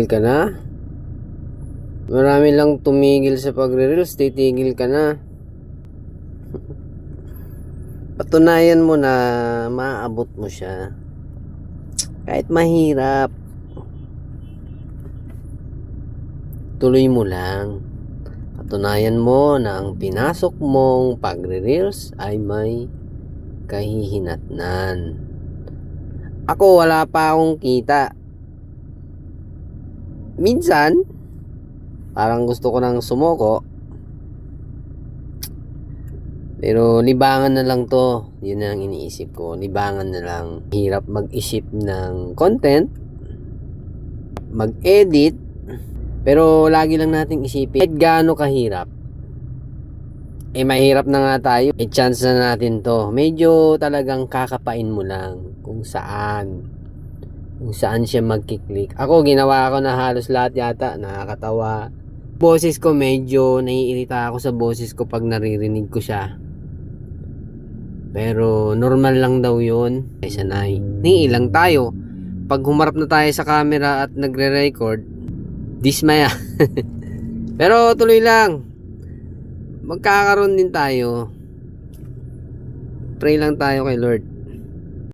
ka na? Marami lang tumigil sa pagre-reels, titigil ka na. Patunayan mo na maaabot mo siya. Kahit mahirap. Tuloy mo lang. Patunayan mo na ang pinasok mong pagre-reels ay may kahihinatnan. Ako wala pa akong kita. Minsan, parang gusto ko nang sumuko. Pero libangan na lang to. Yun ang iniisip ko. Libangan na lang. Hirap mag-isip ng content. Mag-edit. Pero lagi lang nating isipin kahit gaano kahirap. Mahirap na nga tayo. Chance na natin to. Medyo talagang kakapain mo lang kung saan siya magkiklik. Ako ginawa ko na halos lahat yata. Nakakatawa. Boses ko medyo naiirita ako sa boses ko pag naririnig ko siya. Pero normal lang daw yun. Ay sanay. Ilang tayo. Pag humarap na tayo sa camera at nagre-record, dismaya. Pero tuloy lang. Magkakaroon din tayo. Pray lang tayo kay Lord.